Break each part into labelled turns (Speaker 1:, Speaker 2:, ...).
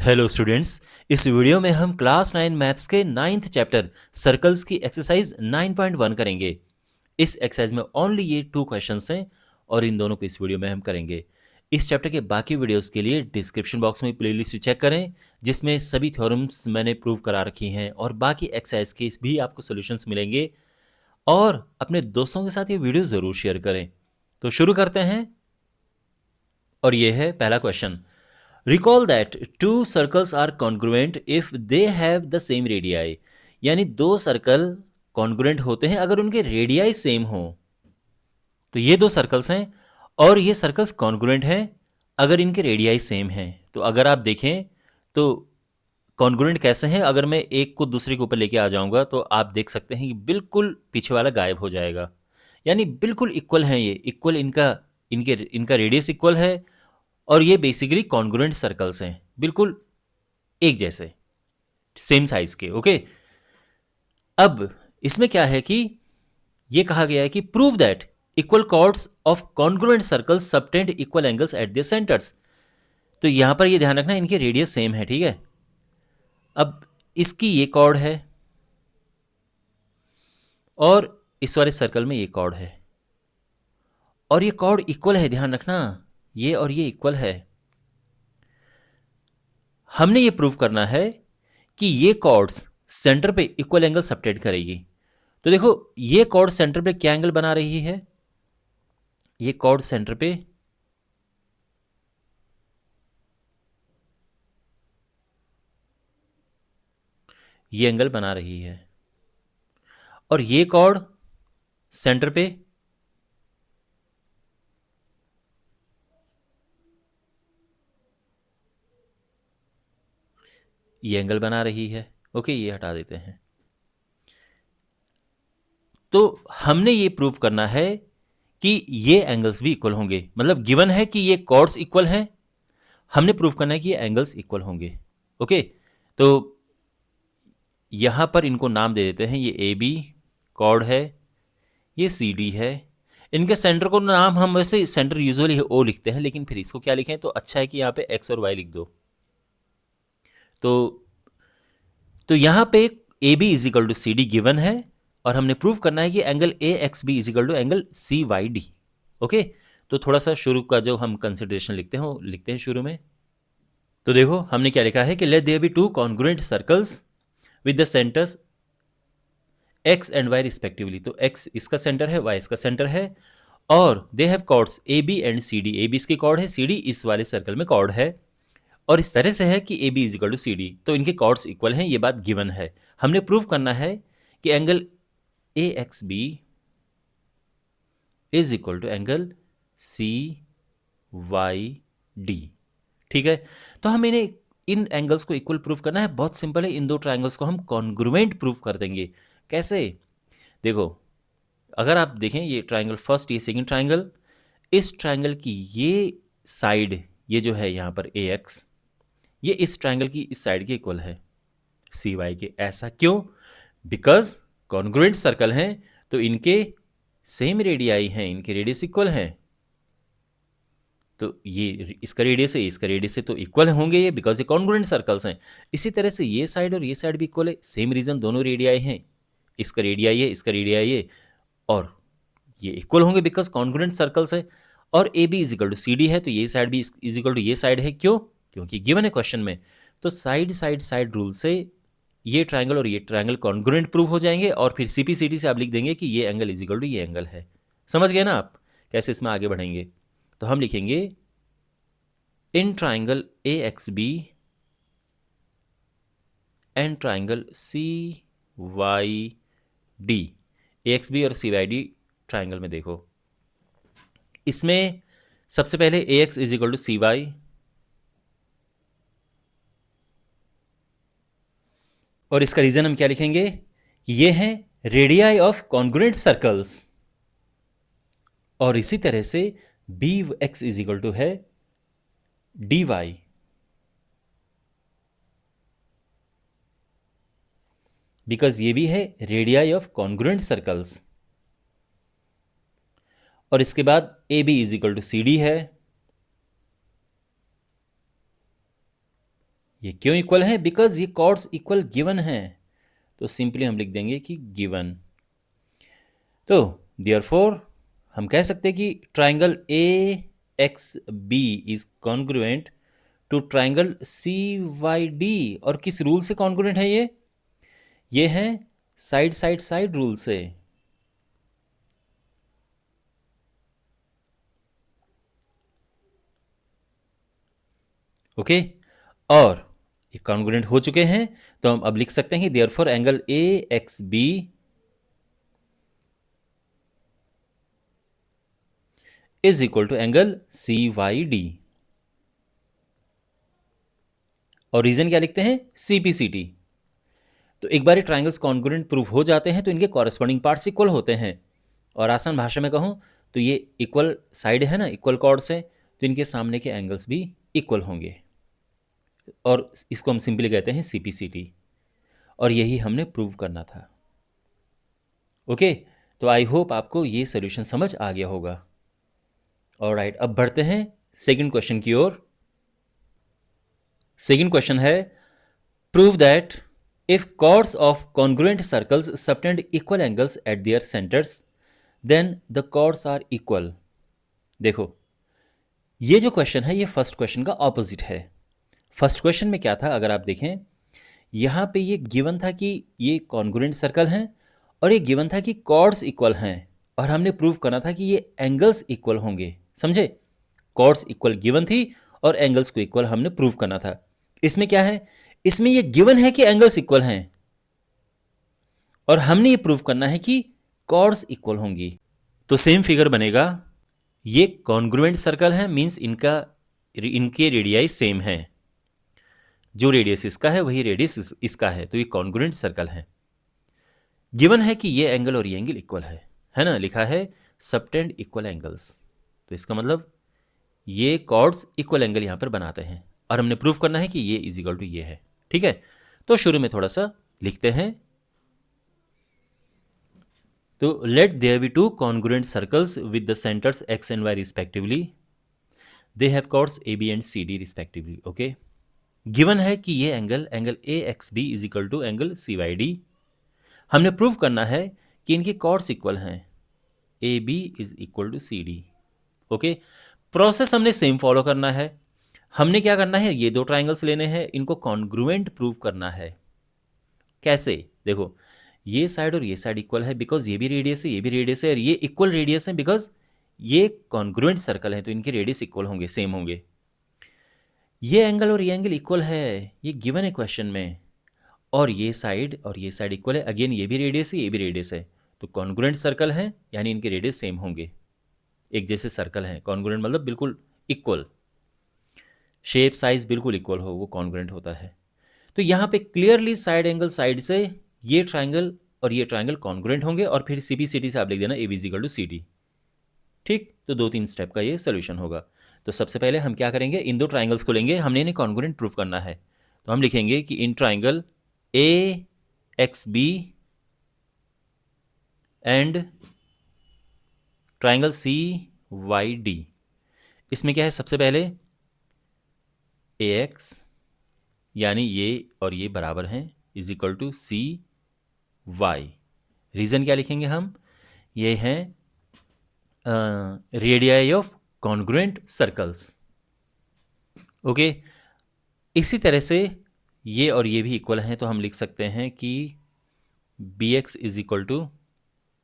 Speaker 1: Hello students, इस video में हम क्लास 9 मैथ्स के 9th चैप्टर सर्कल्स की एक्सरसाइज 9.1 करेंगे। इस एक्सरसाइज में ओनली ये 2 क्वेश्चंस हैं और इन दोनों को इस वीडियो में हम करेंगे। इस चैप्टर के बाकी वीडियोस के लिए डिस्क्रिप्शन बॉक्स में प्लेलिस्ट चेक करें, जिसमें सभी थ्योरम्स मैंने प्रूव करा रखी हैं और बाकी एक्सरसाइज के भी आपको सॉल्यूशंस मिलेंगे। और अपने दोस्तों के साथ ये वीडियो ज़रूर शेयर करें। तो शुरू करते हैं और ये है पहला question. Recall that two circles are congruent if they have the same radii। यानी दो सर्कल कॉन्ग्रुएंट होते हैं अगर उनके रेडियाई सेम हो। तो ये दो सर्कल्स हैं और ये सर्कल्स कॉन्ग्रुएंट हैं अगर इनके रेडियाई सेम हैं। तो अगर आप देखें तो कॉन्ग्रुएंट कैसे हैं, अगर मैं एक को दूसरे के ऊपर लेके आ जाऊंगा तो आप देख सकते हैं कि बिल्कुल पीछे वाला गायब हो जाएगा। यानी बिल्कुल इक्वल हैं, ये इक्वल, इनका रेडियस इक्वल है और ये बेसिकली कॉन्ग्रुएंट सर्कल्स हैं, बिल्कुल एक जैसे, सेम साइज के। ओके, अब इसमें क्या है कि ये कहा गया है कि prove that equal chords of congruent circles subtend equal angles at their centres. तो यहां पर ये ध्यान रखना इनके रेडियस सेम है, ठीक है। अब इसकी ये कॉर्ड है और इस वाले सर्कल में ये कॉर्ड है और ये कॉर्ड इक्वल है, ध्यान रखना, ये और ये इक्वल है। हमने ये प्रूव करना है कि ये कॉर्ड्स सेंटर पे इक्वल एंगल सबटेंड करेगी। तो देखो ये कॉर्ड सेंटर पे क्या एंगल बना रही है, ये कॉर्ड सेंटर पे ये एंगल बना रही है और ये कॉर्ड सेंटर पे ये एंगल बना रही है। ओके, ये हटा देते हैं। तो हमने ये प्रूव करना है कि ये एंगल्स भी इक्वल होंगे, मतलब गिवन है कि ये कॉर्ड्स इक्वल हैं, हमने प्रूव करना है कि ये एंगल्स इक्वल होंगे। ओके, तो यहां पर इनको नाम दे देते हैं, ये ए बी कॉर्ड है, ये सी डी है। इनके सेंटर को नाम हम वैसे सेंटर यूजुअली ओ लिखते हैं, लेकिन फिर इसको क्या लिखें, तो अच्छा है कि यहाँ पे एक्स और वाई लिख दो। तो यहाँ पे A B is equal to C D given है और हमने प्रूव करना है कि angle A X B is equal to angle C Y D. Okay, तो थोड़ा सा शुरू का जो हम कंसिडरेशन लिखते हैं वो लिखते हैं शुरू में। तो देखो हमने क्या लिखा है कि let there be two congruent circles with the centres X and Y respectively. तो एक्स इसका सेंटर है, वाई इसका सेंटर है और they have chords A B and C D. A B इसकी कॉर्ड है, सी डी इस वाले सर्कल में कॉर्ड है और इस तरह से है कि A B is equal to C D. तो इनके कॉर्ड्स इक्वल हैं, ये बात गिवन है। हमने प्रूव करना है कि angle A X B is equal to angle C Y D. ठीक है, तो हम इन्हें इन एंगल्स को इक्वल प्रूव करना है। बहुत सिंपल है, इन दो ट्राइंगल्स को हम कॉन्ग्रुएंट प्रूव कर देंगे। कैसे, देखो अगर आप देखें ये ट्राइंगल फर्स्ट, ये सेकंड ट्राइंगल, इस ट्राइंगल की ये साइड, ये जो है यहाँ पर ए एक्स, ये इस ट्राइंगल की इस साइड के इक्वल है सी वाई के। ऐसा क्यों? बिकॉज कॉन्ग्रुएंट सर्कल हैं तो इनके सेम रेडियाई हैं, इनके रेडियस इक्वल हैं। तो ये इसका रेडियस है, इसका रेडियस है, तो इक्वल होंगे ये, बिकॉज ये कॉन्ग्रुएंट सर्कल्स हैं। इसी तरह से ये साइड और ये साइड भी इक्वल है, सेम रीजन, दोनों रेडियाई हैं, इसका रेडियाई है, इसका रेडियाई है और ये इक्वल होंगे बिकॉज कॉन्ग्रुएंट सर्कल्स है। और A B is equal to C D है तो ये साइड भी इज इक्वल टू ये साइड है। क्यों? क्योंकि गिवन है क्वेश्चन में। तो साइड साइड साइड रूल से ये ट्राइंगल और ये ट्राइंगल कॉन्ग्रुएंट प्रूव हो जाएंगे और फिर सीपीसीटी से आप लिख देंगे कि ये एंगल इज इक्वल टू ये एंगल है। समझ गए ना आप कैसे इसमें आगे बढ़ेंगे? तो हम लिखेंगे in triangle A X B and triangle C Y D. A X B और सी वाई डी ट्राइंगल में देखो, इसमें सबसे पहले A X is equal to C Y और इसका रीजन हम क्या लिखेंगे, ये है रेडियाई ऑफ कॉन्ग्रुएंट सर्कल्स। और इसी तरह से B X is equal to है डी वाई, बिकॉज ये भी है रेडियाई ऑफ कॉन्ग्रुएंट सर्कल्स। और इसके बाद A B is equal to C D है ये क्यों इक्वल है? बिकॉज ये कॉर्ड्स इक्वल गिवन है, तो सिंपली हम लिख देंगे कि गिवन। तो देयरफॉर हम कह सकते हैं कि triangle A X B is congruent to triangle C Y D. और किस रूल से कॉन्ग्रुएंट है ये है साइड साइड साइड रूल से। ओके, और ये कॉन्ग्रुएंट हो चुके हैं, तो हम अब लिख सकते हैं कि therefore angle A X B is equal to angle C Y D. और रीजन क्या लिखते हैं? सीपीसीटी। तो एक बार ट्राइंगल्स कॉन्ग्रुएंट प्रूव हो जाते हैं तो इनके कॉरेस्पॉन्डिंग पार्ट्स इक्वल होते हैं। और आसान भाषा में कहूं तो ये इक्वल साइड है ना, इक्वल कॉर्ड्स है, तो इनके सामने के एंगल्स भी इक्वल होंगे, और इसको हम सिंपली कहते हैं सीपीसीटी। और यही हमने प्रूव करना था। ओके, तो आई होप आपको ये सोल्यूशन समझ आ गया होगा। ऑलराइट, अब बढ़ते हैं सेकंड क्वेश्चन की ओर। सेकंड क्वेश्चन है, prove that if chords of congruent circles subtend equal angles at their centers then the chords are equal। देखो, ये जो क्वेश्चन है ये फर्स्ट क्वेश्चन का ऑपोजिट है। फर्स्ट क्वेश्चन में क्या था, अगर आप देखें, यहां पे ये गिवन था कि ये कॉन्ग्रुएंट सर्कल हैं, और ये गिवन था कि कॉर्ड्स इक्वल हैं, और हमने प्रूव करना था कि ये एंगल्स इक्वल होंगे। समझे? कॉर्ड्स इक्वल गिवन थी और एंगल्स को इक्वल हमने प्रूव करना था। इसमें क्या है? इसमें ये गिवन है कि एंगल्स इक्वल हैं, और हमने ये प्रूव करना है कि कॉर्ड्स इक्वल होंगी। तो सेम फिगर बनेगा। ये कॉन्ग्रुएंट सर्कल है, मींस इनके रेडियाई सेम है। जो रेडियस इसका है वही रेडियस इसका है, तो ये कॉन्ग्रुएंट सर्कल है। गिवन है कि ये एंगल और ये एंगल इक्वल है ना, लिखा है सबटेंड इक्वल एंगल्स। तो इसका मतलब ये कॉर्ड्स इक्वल एंगल यहां पर बनाते हैं, और हमने प्रूव करना है कि ये इज इक्वल टू ये है। ठीक है, तो शुरू में थोड़ा सा लिखते हैं। तो let there be two congruent circles with the centres X and Y respectively, they have chords A B and C D respectively. Okay, given है कि ये angle A X B is equal to angle C Y D. हमने prove करना है कि इनके chords equal हैं, A B is equal to C D. Okay, process हमने सेम फॉलो करना है। हमने क्या करना है, ये दो ट्राइंगल्स लेने हैं, इनको कॉन्ग्रुएंट प्रूव करना है। कैसे? देखो, ये साइड और ये साइड इक्वल है बिकॉज ये भी रेडियस है, ये भी रेडियस है, और ये इक्वल रेडियस है बिकॉज ये कॉन्ग्रुएंट सर्कल है, तो इनके रेडियस इक्वल होंगे, सेम होंगे। ये एंगल और ये एंगल इक्वल है, ये गिवन है क्वेश्चन में, और ये साइड इक्वल है, अगेन ये भी रेडियस है, ये भी रेडियस है, तो कॉन्ग्रुएंट सर्कल है, यानी इनके रेडियस सेम होंगे, एक जैसे सर्कल हैं। कॉन्ग्रुएंट मतलब बिल्कुल इक्वल, शेप साइज बिल्कुल इक्वल हो, वो कॉन्ग्रुएंट होता है। तो यहाँ पे क्लियरली साइड एंगल साइड से ये ट्राइंगल और ये ट्राइंगल कॉन्ग्रुएंट होंगे, और फिर सीपीसीटी से आप लिख देना A B equal to C D. ठीक, तो 2-3 स्टेप का ये सोल्यूशन होगा। तो सबसे पहले हम क्या करेंगे, इन दो ट्राइंगल्स को लेंगे, हमने इन्हें कॉन्ग्रुएंट प्रूफ करना है। तो हम लिखेंगे कि in triangle A X B and triangle C Y D, इसमें क्या है, सबसे पहले ए एक्स यानी ये और ये बराबर हैं is equal to C Y. Reason क्या लिखेंगे हम, ये हैं radii of congruent circles. Okay, इसी तरह से ये और ये भी इक्वल हैं, तो हम लिख सकते हैं कि B X is equal to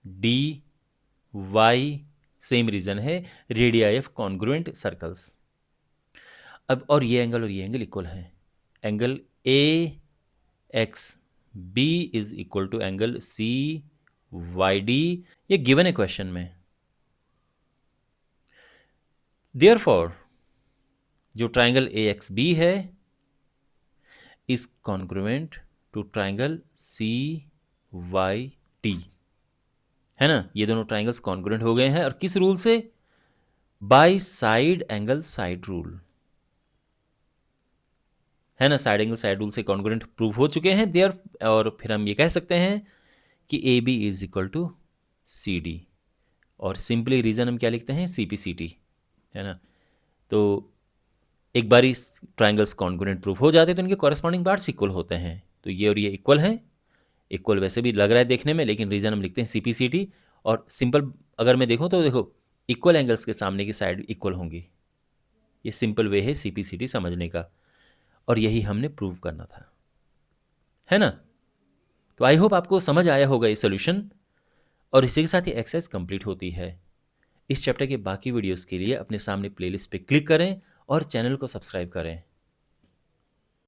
Speaker 1: D Y, same reason है, रेडियाई ऑफ कॉन्ग्रुएंट सर्कल्स। अब और ये एंगल इक्वल है, angle A X B is equal to angle C Y D, ये गिवन है क्वेश्चन में। देयरफॉर जो ट्राइंगल ए एक्स बी है is congruent to triangle C Y D, है ना। ये दोनों ट्राइंगल्स कॉन्ग्रुएंट हो गए हैं, और किस रूल से? By side angle side rule, है ना। साइड एंगल साइड रूल से कॉन्ग्रुएंट प्रूव हो चुके हैं देयर, और फिर हम ये कह सकते हैं कि A B is equal to C D, और सिंपली रीजन हम क्या लिखते हैं, सी पी सी टी, है ना। तो एक बार इस ट्राइंगल्स कॉन्ग्रुएंट प्रूफ हो जाते हैं तो इनके कॉरेस्पॉन्डिंग पार्ट्स इक्वल होते हैं। तो ये और ये इक्वल हैं। इक्वल वैसे भी लग रहा है देखने में, लेकिन रीज़न हम लिखते हैं CPCT। और सिंपल अगर मैं देखूँ तो देखो, इक्वल एंगल्स के सामने की साइड इक्वल होंगी। ये सिंपल वे है CPCT समझने का, और यही हमने प्रूव करना था, है ना। तो आई होप आपको समझ आया होगा ये सोल्यूशन, और इसी के साथ ही एक्सरसाइज कंप्लीट होती है। इस चैप्टर के बाकी वीडियोस के लिए अपने सामने प्लेलिस्ट पे क्लिक करें और चैनल को सब्सक्राइब करें।